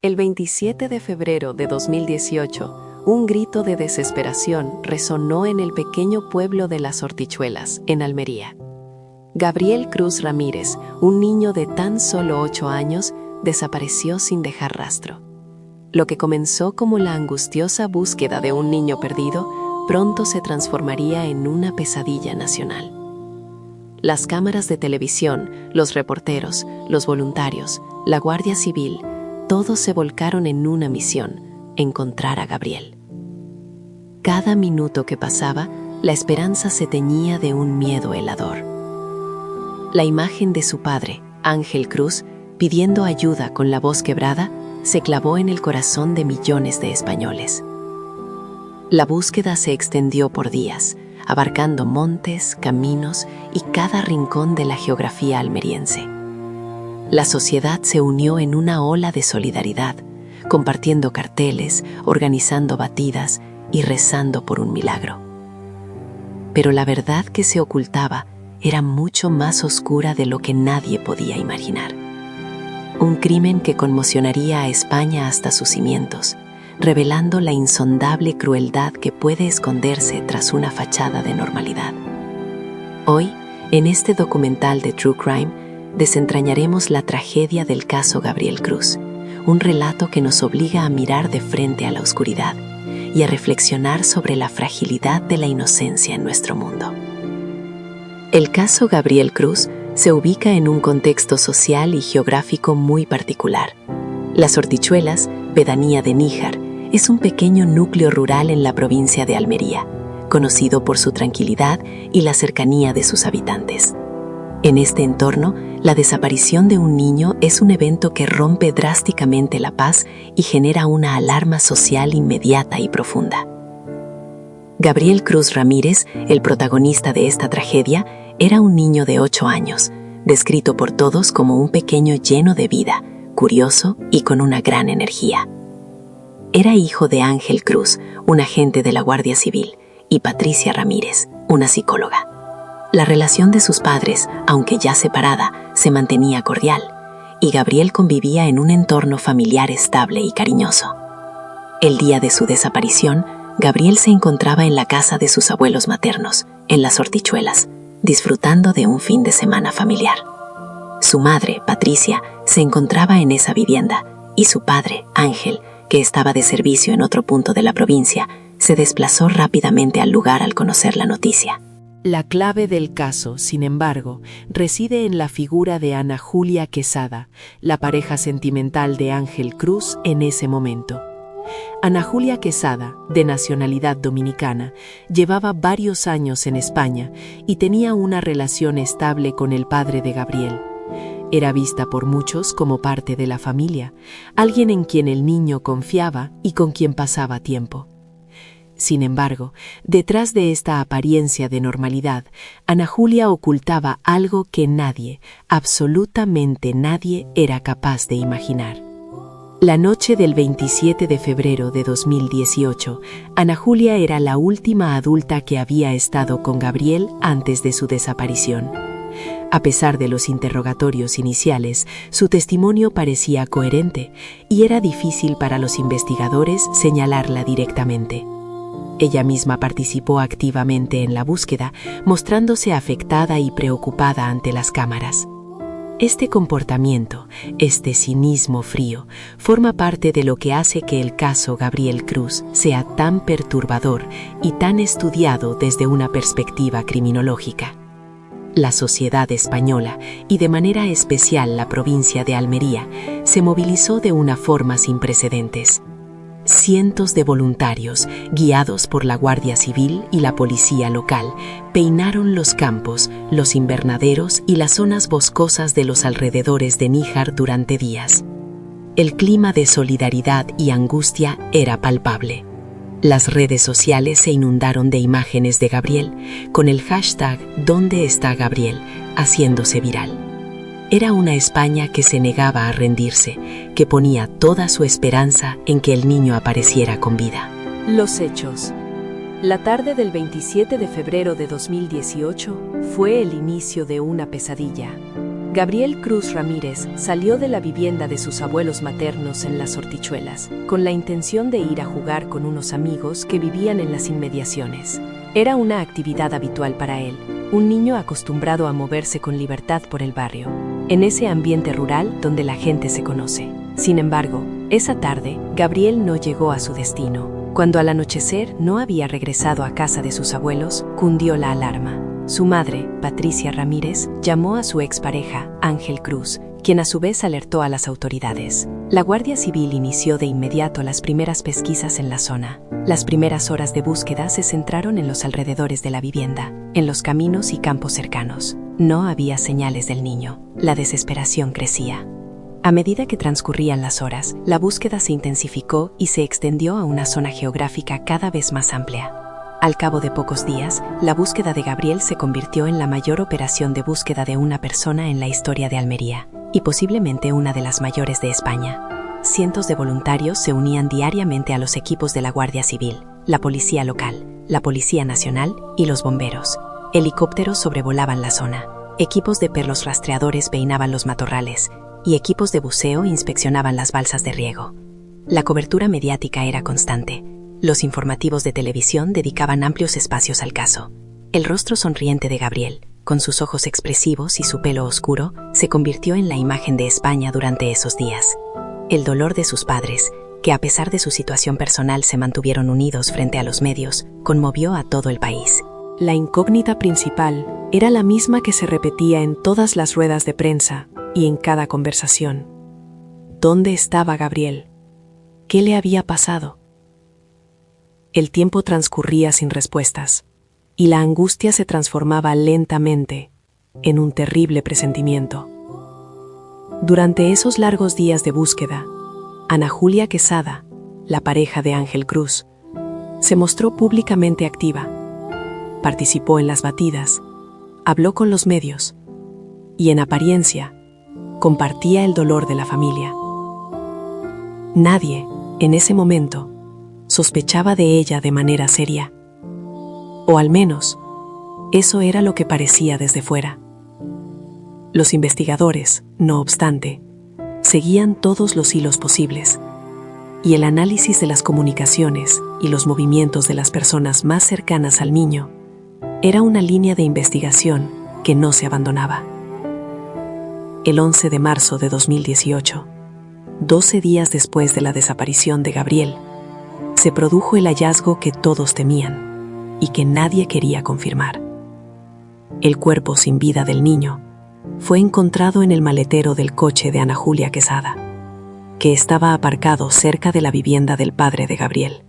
El 27 de febrero de 2018, un grito de desesperación resonó en el pequeño pueblo de Las Hortichuelas, en Almería. Gabriel Cruz Ramírez, un niño de tan solo 8 años, desapareció sin dejar rastro. Lo que comenzó como la angustiosa búsqueda de un niño perdido, pronto se transformaría en una pesadilla nacional. Las cámaras de televisión, los reporteros, los voluntarios, la Guardia Civil, todos se volcaron en una misión: encontrar a Gabriel. Cada minuto que pasaba, la esperanza se teñía de un miedo helador. La imagen de su padre, Ángel Cruz, pidiendo ayuda con la voz quebrada, se clavó en el corazón de millones de españoles. La búsqueda se extendió por días, abarcando montes, caminos y cada rincón de la geografía almeriense. La sociedad se unió en una ola de solidaridad, compartiendo carteles, organizando batidas y rezando por un milagro. Pero la verdad que se ocultaba era mucho más oscura de lo que nadie podía imaginar. Un crimen que conmocionaría a España hasta sus cimientos, revelando la insondable crueldad que puede esconderse tras una fachada de normalidad. Hoy, en este documental de True Crime, desentrañaremos la tragedia del caso Gabriel Cruz, un relato que nos obliga a mirar de frente a la oscuridad y a reflexionar sobre la fragilidad de la inocencia en nuestro mundo. El caso Gabriel Cruz se ubica en un contexto social y geográfico muy particular. Las Hortichuelas, pedanía de Níjar, es un pequeño núcleo rural en la provincia de Almería, conocido por su tranquilidad y la cercanía de sus habitantes. En este entorno, la desaparición de un niño es un evento que rompe drásticamente la paz y genera una alarma social inmediata y profunda. Gabriel Cruz Ramírez, el protagonista de esta tragedia, era un niño de 8 años, descrito por todos como un pequeño lleno de vida, curioso y con una gran energía. Era hijo de Ángel Cruz, un agente de la Guardia Civil, y Patricia Ramírez, una psicóloga. La relación de sus padres, aunque ya separada, se mantenía cordial, y Gabriel convivía en un entorno familiar estable y cariñoso. El día de su desaparición, Gabriel se encontraba en la casa de sus abuelos maternos, en Las Hortichuelas, disfrutando de un fin de semana familiar. Su madre, Patricia, se encontraba en esa vivienda, y su padre, Ángel, que estaba de servicio en otro punto de la provincia, se desplazó rápidamente al lugar al conocer la noticia. La clave del caso, sin embargo, reside en la figura de Ana Julia Quesada, la pareja sentimental de Ángel Cruz en ese momento. Ana Julia Quesada, de nacionalidad dominicana, llevaba varios años en España y tenía una relación estable con el padre de Gabriel. Era vista por muchos como parte de la familia, alguien en quien el niño confiaba y con quien pasaba tiempo. Sin embargo, detrás de esta apariencia de normalidad, Ana Julia ocultaba algo que nadie, absolutamente nadie, era capaz de imaginar. La noche del 27 de febrero de 2018, Ana Julia era la última adulta que había estado con Gabriel antes de su desaparición. A pesar de los interrogatorios iniciales, su testimonio parecía coherente y era difícil para los investigadores señalarla directamente. Ella misma participó activamente en la búsqueda, mostrándose afectada y preocupada ante las cámaras. Este comportamiento, este cinismo frío, forma parte de lo que hace que el caso Gabriel Cruz sea tan perturbador y tan estudiado desde una perspectiva criminológica. La sociedad española, y de manera especial la provincia de Almería, se movilizó de una forma sin precedentes. Cientos de voluntarios, guiados por la Guardia Civil y la policía local, peinaron los campos, los invernaderos y las zonas boscosas de los alrededores de Níjar durante días. El clima de solidaridad y angustia era palpable. Las redes sociales se inundaron de imágenes de Gabriel, con el hashtag ¿Dónde está Gabriel?, haciéndose viral. Era una España que se negaba a rendirse, que ponía toda su esperanza en que el niño apareciera con vida. Los hechos. La tarde del 27 de febrero de 2018 fue el inicio de una pesadilla. Gabriel Cruz Ramírez salió de la vivienda de sus abuelos maternos en Las Hortichuelas, con la intención de ir a jugar con unos amigos que vivían en las inmediaciones. Era una actividad habitual para él, un niño acostumbrado a moverse con libertad por el barrio, en ese ambiente rural donde la gente se conoce. Sin embargo, esa tarde, Gabriel no llegó a su destino. Cuando al anochecer no había regresado a casa de sus abuelos, cundió la alarma. Su madre, Patricia Ramírez, llamó a su expareja, Ángel Cruz, quien a su vez alertó a las autoridades. La Guardia Civil inició de inmediato las primeras pesquisas en la zona. Las primeras horas de búsqueda se centraron en los alrededores de la vivienda, en los caminos y campos cercanos. No había señales del niño. La desesperación crecía. A medida que transcurrían las horas, la búsqueda se intensificó y se extendió a una zona geográfica cada vez más amplia. Al cabo de pocos días, la búsqueda de Gabriel se convirtió en la mayor operación de búsqueda de una persona en la historia de Almería, y posiblemente una de las mayores de España. Cientos de voluntarios se unían diariamente a los equipos de la Guardia Civil, la Policía Local, la Policía Nacional y los bomberos. Helicópteros sobrevolaban la zona, equipos de perros rastreadores peinaban los matorrales, y equipos de buceo inspeccionaban las balsas de riego. La cobertura mediática era constante. Los informativos de televisión dedicaban amplios espacios al caso. El rostro sonriente de Gabriel, con sus ojos expresivos y su pelo oscuro, se convirtió en la imagen de España durante esos días. El dolor de sus padres, que a pesar de su situación personal se mantuvieron unidos frente a los medios, conmovió a todo el país. La incógnita principal era la misma que se repetía en todas las ruedas de prensa y en cada conversación. ¿Dónde estaba Gabriel? ¿Qué le había pasado? El tiempo transcurría sin respuestas, y la angustia se transformaba lentamente en un terrible presentimiento. Durante esos largos días de búsqueda, Ana Julia Quesada, la pareja de Ángel Cruz, se mostró públicamente activa. Participó en las batidas, habló con los medios y, en apariencia, compartía el dolor de la familia. Nadie, en ese momento, sospechaba de ella de manera seria. O al menos, eso era lo que parecía desde fuera. Los investigadores, no obstante, seguían todos los hilos posibles, y el análisis de las comunicaciones y los movimientos de las personas más cercanas al niño era una línea de investigación que no se abandonaba. El 11 de marzo de 2018, 12 días después de la desaparición de Gabriel, se produjo el hallazgo que todos temían y que nadie quería confirmar. El cuerpo sin vida del niño fue encontrado en el maletero del coche de Ana Julia Quesada, que estaba aparcado cerca de la vivienda del padre de Gabriel.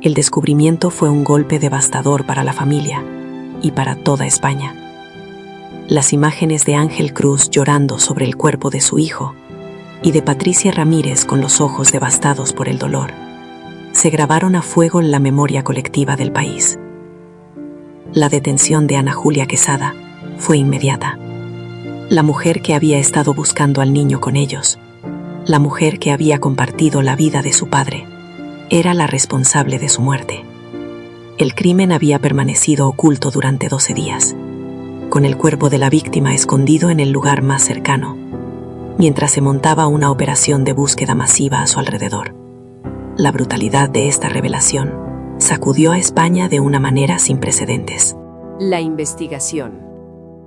El descubrimiento fue un golpe devastador para la familia y para toda España. Las imágenes de Ángel Cruz llorando sobre el cuerpo de su hijo y de Patricia Ramírez con los ojos devastados por el dolor se grabaron a fuego en la memoria colectiva del país. La detención de Ana Julia Quesada fue inmediata. La mujer que había estado buscando al niño con ellos, la mujer que había compartido la vida de su padre, era la responsable de su muerte. El crimen había permanecido oculto durante 12 días, con el cuerpo de la víctima escondido en el lugar más cercano, mientras se montaba una operación de búsqueda masiva a su alrededor. La brutalidad de esta revelación sacudió a España de una manera sin precedentes. La investigación.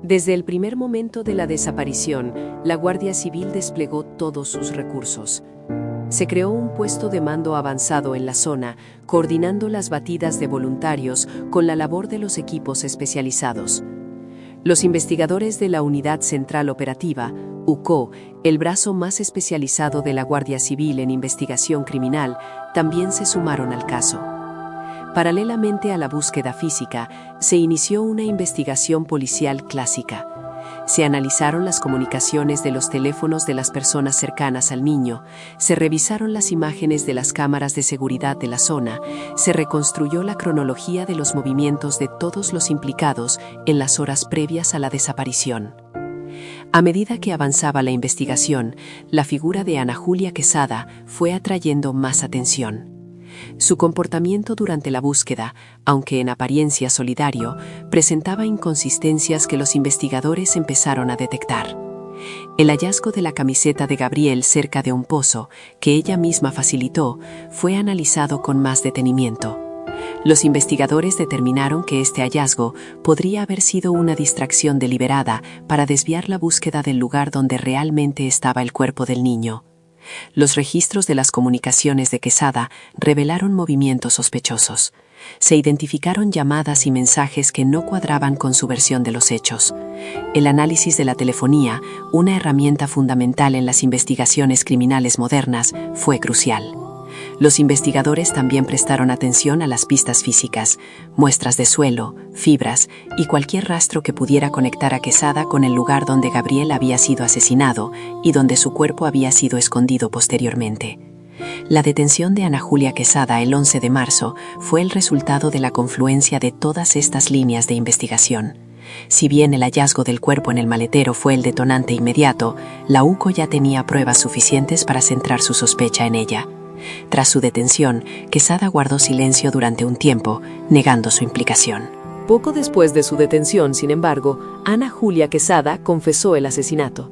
Desde el primer momento de la desaparición, la Guardia Civil desplegó todos sus recursos. Se creó un puesto de mando avanzado en la zona, coordinando las batidas de voluntarios con la labor de los equipos especializados. Los investigadores de la Unidad Central Operativa, UCO, el brazo más especializado de la Guardia Civil en investigación criminal, también se sumaron al caso. Paralelamente a la búsqueda física, se inició una investigación policial clásica. Se analizaron las comunicaciones de los teléfonos de las personas cercanas al niño, se revisaron las imágenes de las cámaras de seguridad de la zona, se reconstruyó la cronología de los movimientos de todos los implicados en las horas previas a la desaparición. A medida que avanzaba la investigación, la figura de Ana Julia Quesada fue atrayendo más atención. Su comportamiento durante la búsqueda, aunque en apariencia solidario, presentaba inconsistencias que los investigadores empezaron a detectar. El hallazgo de la camiseta de Gabriel cerca de un pozo, que ella misma facilitó, fue analizado con más detenimiento. Los investigadores determinaron que este hallazgo podría haber sido una distracción deliberada para desviar la búsqueda del lugar donde realmente estaba el cuerpo del niño. Los registros de las comunicaciones de Quesada revelaron movimientos sospechosos. Se identificaron llamadas y mensajes que no cuadraban con su versión de los hechos. El análisis de la telefonía, una herramienta fundamental en las investigaciones criminales modernas, fue crucial. Los investigadores también prestaron atención a las pistas físicas, muestras de suelo, fibras y cualquier rastro que pudiera conectar a Quesada con el lugar donde Gabriel había sido asesinado y donde su cuerpo había sido escondido posteriormente. La detención de Ana Julia Quesada el 11 de marzo fue el resultado de la confluencia de todas estas líneas de investigación. Si bien el hallazgo del cuerpo en el maletero fue el detonante inmediato, la UCO ya tenía pruebas suficientes para centrar su sospecha en ella. Tras su detención, Quesada guardó silencio durante un tiempo, negando su implicación. Poco después de su detención, sin embargo, Ana Julia Quesada confesó el asesinato.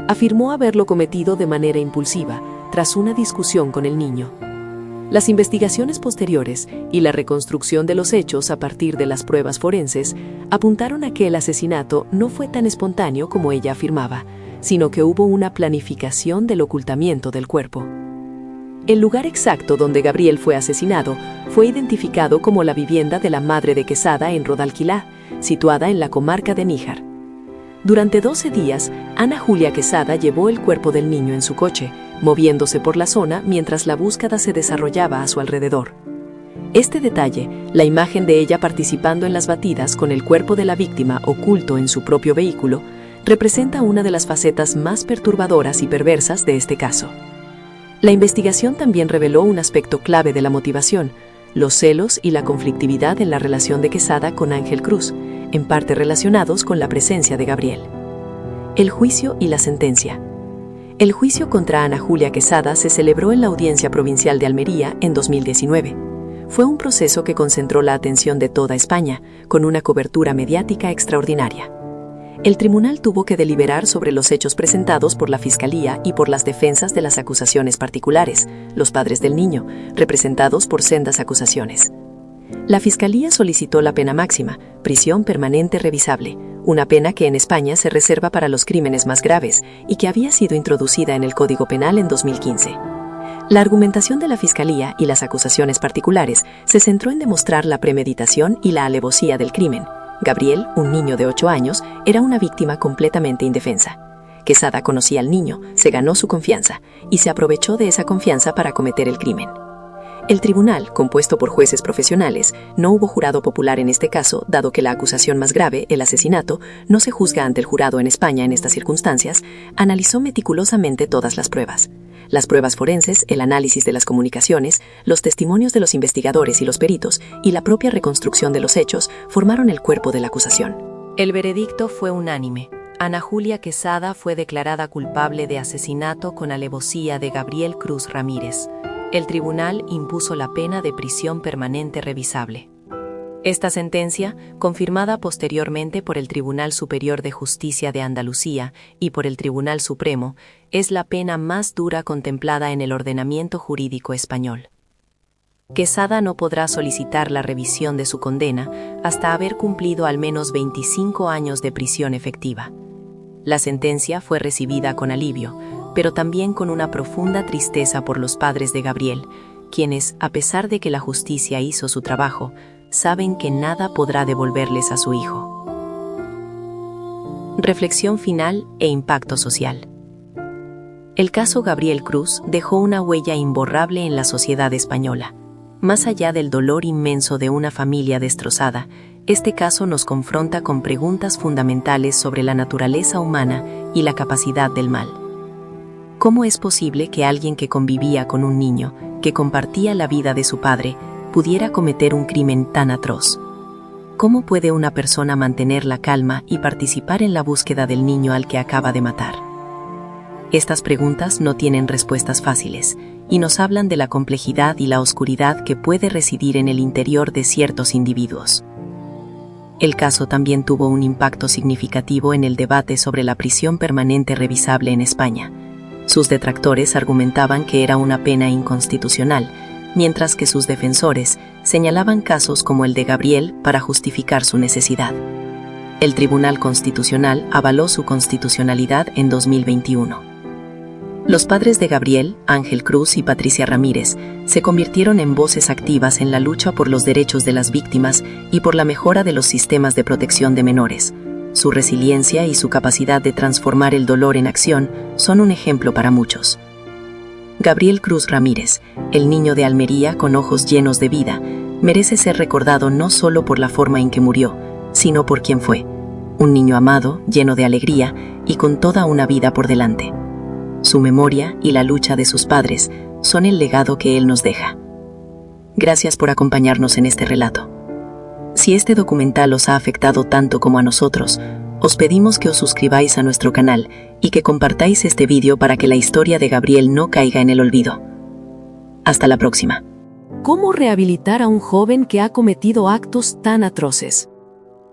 Afirmó haberlo cometido de manera impulsiva, tras una discusión con el niño. Las investigaciones posteriores y la reconstrucción de los hechos a partir de las pruebas forenses apuntaron a que el asesinato no fue tan espontáneo como ella afirmaba, sino que hubo una planificación del ocultamiento del cuerpo. El lugar exacto donde Gabriel fue asesinado fue identificado como la vivienda de la madre de Quesada en Rodalquilá, situada en la comarca de Níjar. Durante 12 días, Ana Julia Quesada llevó el cuerpo del niño en su coche, moviéndose por la zona mientras la búsqueda se desarrollaba a su alrededor. Este detalle, la imagen de ella participando en las batidas con el cuerpo de la víctima oculto en su propio vehículo, representa una de las facetas más perturbadoras y perversas de este caso. La investigación también reveló un aspecto clave de la motivación, los celos y la conflictividad en la relación de Quesada con Ángel Cruz, en parte relacionados con la presencia de Gabriel. El juicio y la sentencia. El juicio contra Ana Julia Quesada se celebró en la Audiencia Provincial de Almería en 2019. Fue un proceso que concentró la atención de toda España, con una cobertura mediática extraordinaria. El tribunal tuvo que deliberar sobre los hechos presentados por la Fiscalía y por las defensas de las acusaciones particulares, los padres del niño, representados por sendas acusaciones. La Fiscalía solicitó la pena máxima, prisión permanente revisable, una pena que en España se reserva para los crímenes más graves y que había sido introducida en el Código Penal en 2015. La argumentación de la Fiscalía y las acusaciones particulares se centró en demostrar la premeditación y la alevosía del crimen. Gabriel, un niño de 8 años, era una víctima completamente indefensa. Quesada conocía al niño, se ganó su confianza y se aprovechó de esa confianza para cometer el crimen. El tribunal, compuesto por jueces profesionales, no hubo jurado popular en este caso, dado que la acusación más grave, el asesinato, no se juzga ante el jurado en España en estas circunstancias, analizó meticulosamente todas las pruebas. Las pruebas forenses, el análisis de las comunicaciones, los testimonios de los investigadores y los peritos, y la propia reconstrucción de los hechos, formaron el cuerpo de la acusación. El veredicto fue unánime. Ana Julia Quesada fue declarada culpable de asesinato con alevosía de Gabriel Cruz Ramírez. El tribunal impuso la pena de prisión permanente revisable. Esta sentencia, confirmada posteriormente por el Tribunal Superior de Justicia de Andalucía y por el Tribunal Supremo, es la pena más dura contemplada en el ordenamiento jurídico español. Quesada no podrá solicitar la revisión de su condena hasta haber cumplido al menos 25 años de prisión efectiva. La sentencia fue recibida con alivio, pero también con una profunda tristeza por los padres de Gabriel, quienes, a pesar de que la justicia hizo su trabajo, saben que nada podrá devolverles a su hijo. Reflexión final e impacto social. El caso Gabriel Cruz dejó una huella imborrable en la sociedad española. Más allá del dolor inmenso de una familia destrozada, este caso nos confronta con preguntas fundamentales sobre la naturaleza humana y la capacidad del mal. ¿Cómo es posible que alguien que convivía con un niño, que compartía la vida de su padre, pudiera cometer un crimen tan atroz? ¿Cómo puede una persona mantener la calma y participar en la búsqueda del niño al que acaba de matar? Estas preguntas no tienen respuestas fáciles y nos hablan de la complejidad y la oscuridad que puede residir en el interior de ciertos individuos. El caso también tuvo un impacto significativo en el debate sobre la prisión permanente revisable en España. Sus detractores argumentaban que era una pena inconstitucional, mientras que sus defensores señalaban casos como el de Gabriel para justificar su necesidad. El Tribunal Constitucional avaló su constitucionalidad en 2021. Los padres de Gabriel, Ángel Cruz y Patricia Ramírez, se convirtieron en voces activas en la lucha por los derechos de las víctimas y por la mejora de los sistemas de protección de menores. Su resiliencia y su capacidad de transformar el dolor en acción son un ejemplo para muchos. Gabriel Cruz Ramírez, el niño de Almería con ojos llenos de vida, merece ser recordado no solo por la forma en que murió, sino por quien fue. Un niño amado, lleno de alegría y con toda una vida por delante. Su memoria y la lucha de sus padres son el legado que él nos deja. Gracias por acompañarnos en este relato. Si este documental os ha afectado tanto como a nosotros, os pedimos que os suscribáis a nuestro canal y que compartáis este vídeo para que la historia de Gabriel no caiga en el olvido. Hasta la próxima. ¿Cómo rehabilitar a un joven que ha cometido actos tan atroces?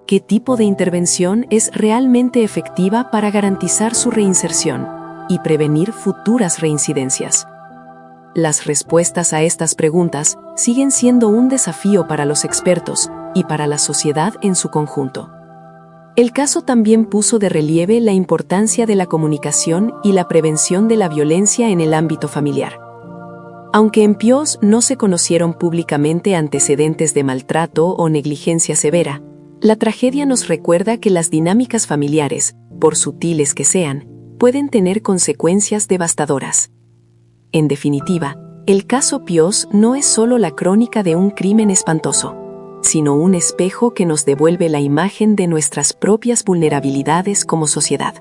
¿Qué tipo de intervención es realmente efectiva para garantizar su reinserción y prevenir futuras reincidencias? Las respuestas a estas preguntas siguen siendo un desafío para los expertos y para la sociedad en su conjunto. El caso también puso de relieve la importancia de la comunicación y la prevención de la violencia en el ámbito familiar. Aunque en Pios no se conocieron públicamente antecedentes de maltrato o negligencia severa, la tragedia nos recuerda que las dinámicas familiares, por sutiles que sean, pueden tener consecuencias devastadoras. En definitiva, el caso Pios no es solo la crónica de un crimen espantoso, sino un espejo que nos devuelve la imagen de nuestras propias vulnerabilidades como sociedad.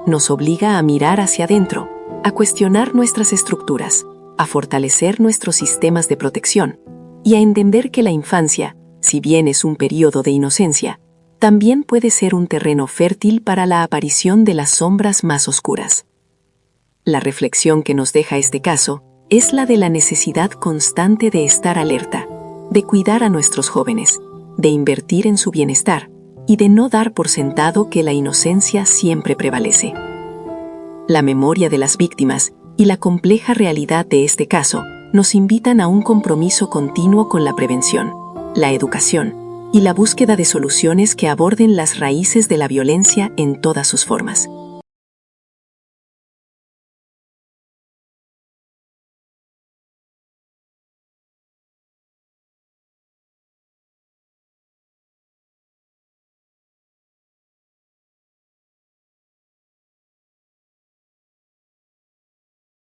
Nos obliga a mirar hacia adentro, a cuestionar nuestras estructuras, a fortalecer nuestros sistemas de protección y a entender que la infancia, si bien es un periodo de inocencia, también puede ser un terreno fértil para la aparición de las sombras más oscuras. La reflexión que nos deja este caso es la de la necesidad constante de estar alerta, de cuidar a nuestros jóvenes, de invertir en su bienestar y de no dar por sentado que la inocencia siempre prevalece. La memoria de las víctimas y la compleja realidad de este caso nos invitan a un compromiso continuo con la prevención, la educación y la búsqueda de soluciones que aborden las raíces de la violencia en todas sus formas.